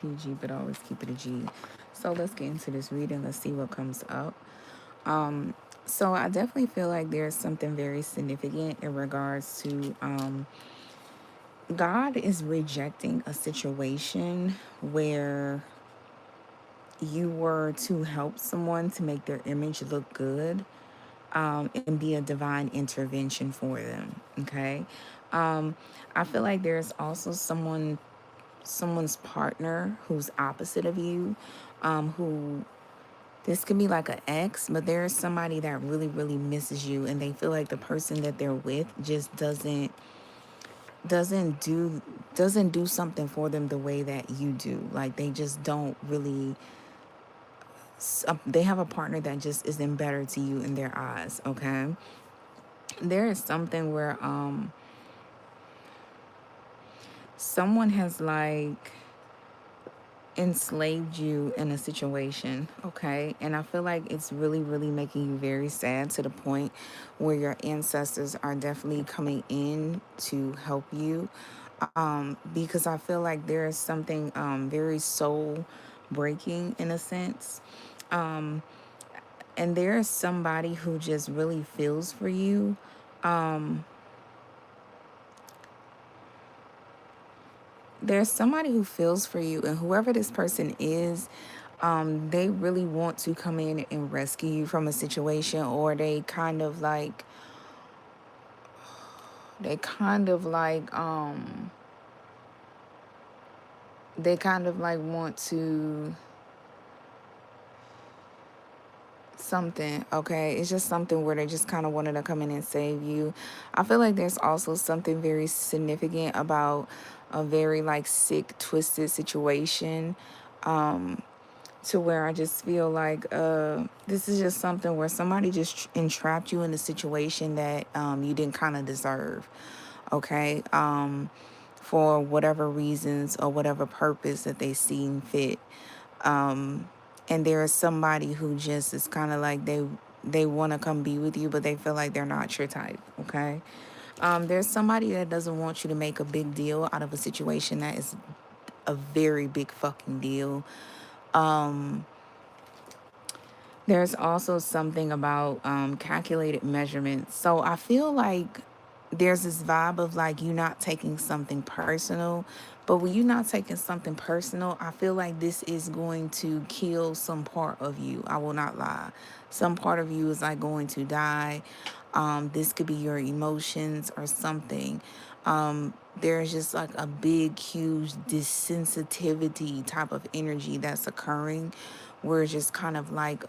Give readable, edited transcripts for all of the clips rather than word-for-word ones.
PG, but always keep it a G. So let's get into this reading. Let's see what comes up. Um, so I definitely feel like there's something very significant in regards to God is rejecting a situation where you were to help someone to make their image look good, and be a divine intervention for them. Okay. Um, I feel like there's also someone's partner who's opposite of you, who this could be like an ex, but there's somebody that really, really misses you, and they feel like the person that they're with just doesn't do doesn't do something for them the way that you do. Like they just don't really. They have a partner that just isn't better to you in their eyes. Okay, there is something where someone has like enslaved you in a situation, okay? And I feel like it's really, really making you very sad to the point where your ancestors are definitely coming in to help you. Because I feel like there is something very soul breaking in a sense. Um, and there is somebody who just really feels for you. Um, there's somebody who feels for you, and whoever this person is, they really want to come in and rescue you from a situation, or they kind of like they kind of like want to something. Okay, it's just something where they just kind of wanted to come in and save you. I feel like there's also something very significant about a very like sick, twisted situation, um to where I just feel like this is just something where somebody just entrapped you in a situation that you didn't kind of deserve. Okay, for whatever reasons or whatever purpose that they seen fit. And there is somebody who just is kind of like they want to come be with you, but they feel like they're not your type. Okay, there's somebody that doesn't want you to make a big deal out of a situation that is a very big fucking deal. Um, There's also something about calculated measurements. So I feel like there's this vibe of like you not taking something personal. But when you're not taking something personal, I feel like this is going to kill some part of you. I will not lie. Some part of you is like going to die. This could be your emotions or something. There's just like a big, huge desensitivity type of energy that's occurring. We're just kind of like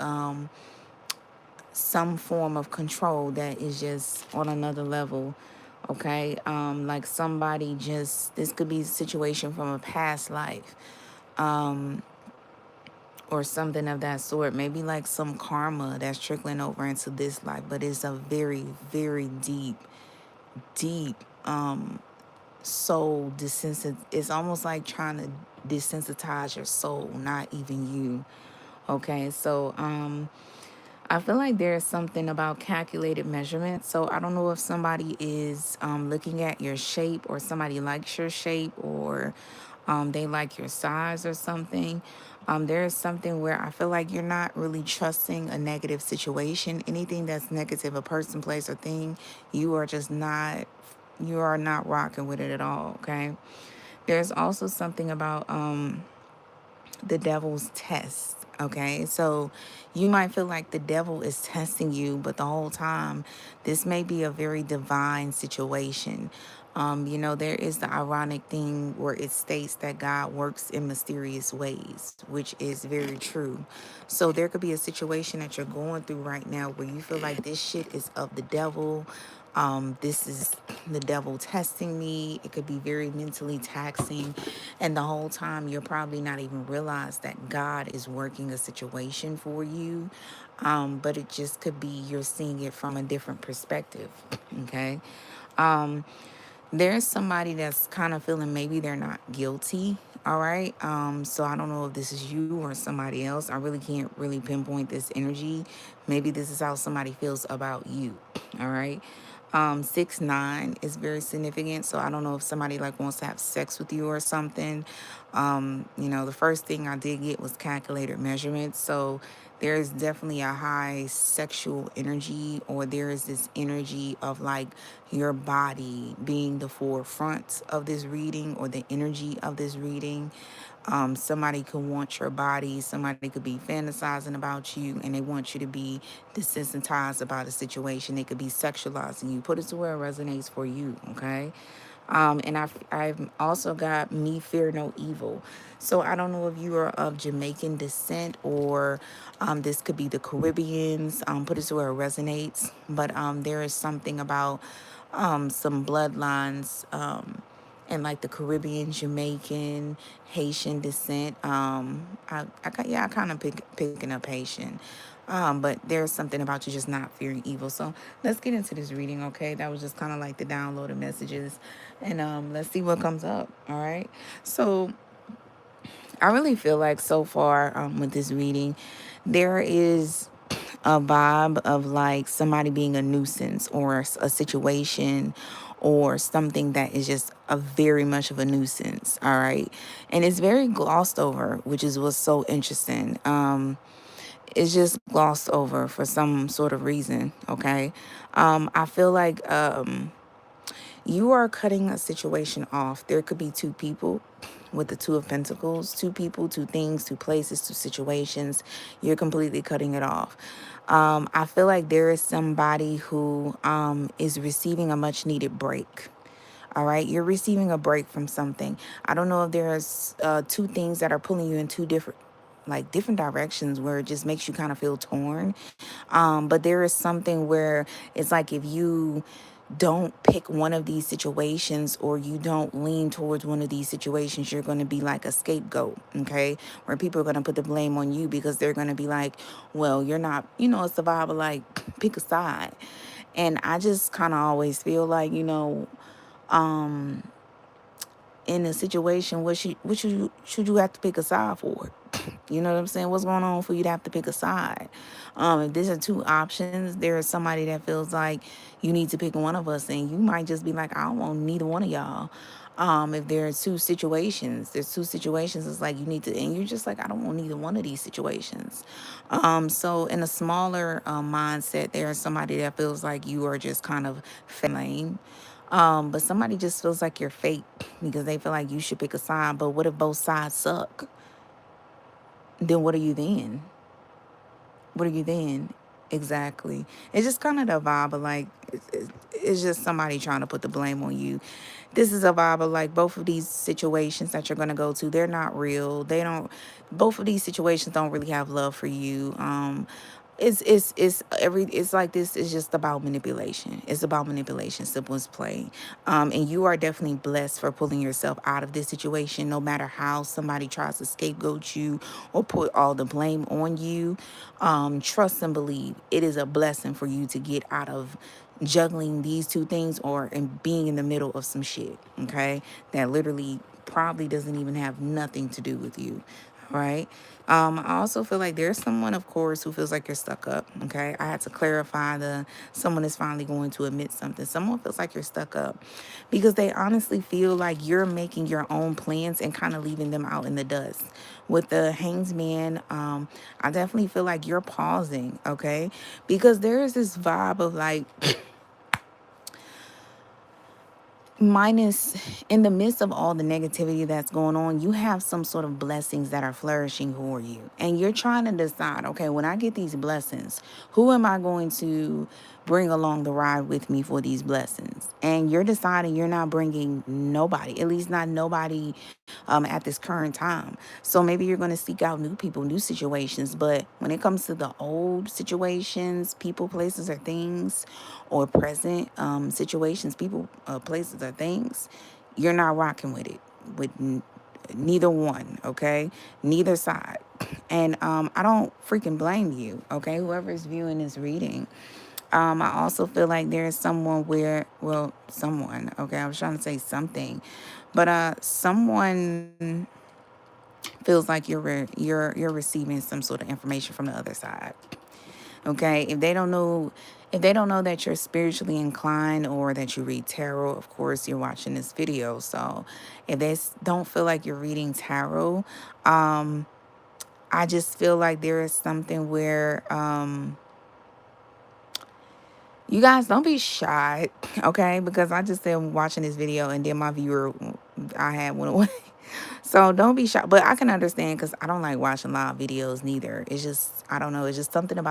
some form of control that is just on another level. Okay, like somebody just this could be a situation from a past life, um, or something of that sort. Maybe like some karma that's trickling over into this life, but it's a very, very deep, deep soul desensit. It's almost like trying to desensitize your soul, not even you. Okay, so I feel like there's something about calculated measurements. So I don't know if somebody is looking at your shape, or somebody likes your shape, or they like your size or something. There is something where I feel like you're not really trusting a negative situation. Anything that's negative, a person, place, or thing, you are just not, you are not rocking with it at all. Okay. There's also something about the devil's test. Okay, so you might feel like the devil is testing you, but the whole time, this may be a very divine situation. There is the ironic thing where it states that God works in mysterious ways, which is very true. So there could be a situation that you're going through right now where you feel like this shit is of the devil. This is the devil testing me. It could be very mentally taxing. And the whole time, you're probably not even realize that God is working a situation for you. But it just could be you're seeing it from a different perspective. Okay. Um, there's somebody that's kind of feeling maybe they're not guilty. All right. So I don't know if this is you or somebody else. I really can't really pinpoint this energy. Maybe this is how somebody feels about you. All right. 6'9" is very significant. So I don't know if somebody like wants to have sex with you or something. The first thing I did get was calculated measurements. So there's definitely a high sexual energy, or there is this energy of like your body being the forefront of this reading, or the energy of this reading. Somebody could want your body, somebody could be fantasizing about you, and they want you to be desensitized about a situation. They could be sexualizing you. Put it to where it resonates for you, okay? And I've also got me fear no evil. So I don't know if you are of Jamaican descent, or this could be the Caribbeans. Put it to where it resonates. But there is something about some bloodlines and like the Caribbean, Jamaican, Haitian descent. I kind of picking up Haitian. But there's something about you just not fearing evil. So let's get into this reading, okay? That was just kind of like the downloaded messages. And let's see what comes up, all right? So I really feel like so far with this reading, there is a vibe of like somebody being a nuisance, or a situation or something that is just a very much of a nuisance, all right? And it's very glossed over, which is what's so interesting. It's just glossed over for some sort of reason, okay? I feel like you are cutting a situation off. There could be two people with the Two of Pentacles, two people, two things, two places, two situations. You're completely cutting it off. I feel like there is somebody who is receiving a much needed break. All right, you're receiving a break from something. I don't know if there's two things that are pulling you in two different directions, where it just makes you kind of feel torn. But there is something where it's like if you don't pick one of these situations, or you don't lean towards one of these situations, you're going to be like a scapegoat, okay? Where people are going to put the blame on you, because they're going to be like, well, you're not, it's the vibe of like, pick a side. And I just kind of always feel like, in a situation, should you have to pick a side for? You know what I'm saying? What's going on for you to have to pick a side? If there's two options, there is somebody that feels like you need to pick one of us, and you might just be like, I don't want neither one of y'all. If there are there's two situations. It's like you need to, and you're just like, I don't want neither one of these situations. So in a smaller mindset, there's somebody that feels like you are just kind of lame. But somebody just feels like you're fake, because they feel like you should pick a side. But what if both sides suck? Then what are you then? What are you then? Exactly. It's just kind of the vibe of like, it's just somebody trying to put the blame on you. This is a vibe of like, both of these situations that you're going to go to, they're not real. Both of these situations don't really have love for you. It's like, this is just about manipulation. It's about manipulation, simple as plain. And you are definitely blessed for pulling yourself out of this situation. No matter how somebody tries to scapegoat you or put all the blame on you, trust and believe it is a blessing for you to get out of juggling these two things, or and being in the middle of some shit, okay, that literally probably doesn't even have nothing to do with you. Right. I also feel like there's someone, of course, who feels like you're stuck up. Okay. I had to clarify someone is finally going to admit something. Someone feels like you're stuck up, because they honestly feel like you're making your own plans and kind of leaving them out in the dust. With the Hangsman, I definitely feel like you're pausing. Okay. Because there is this vibe of like, minus, in the midst of all the negativity that's going on, you have some sort of blessings that are flourishing for you, and you're trying to decide, okay, when I get these blessings, who am I going to bring along the ride with me for these blessings? And you're deciding you're not bringing nobody, at least not nobody at this current time. So maybe you're going to seek out new people, new situations. But when it comes to the old situations, people, places, or things, or present situations, people, places, or things, you're not rocking with it, with neither one, okay? Neither side. And I don't freaking blame you, okay? Whoever's viewing this reading. I also feel like there's someone, okay, I was trying to say something, but someone feels like you're receiving some sort of information from the other side. Okay, if they don't know that you're spiritually inclined or that you read tarot, of course you're watching this video. So if they don't feel like you're reading tarot, I just feel like there is something where you guys don't be shy, okay? Because I just said watching this video and then my viewer I had went away. So don't be shy. But I can understand because I don't like watching live videos neither. It's just, I don't know, it's just something about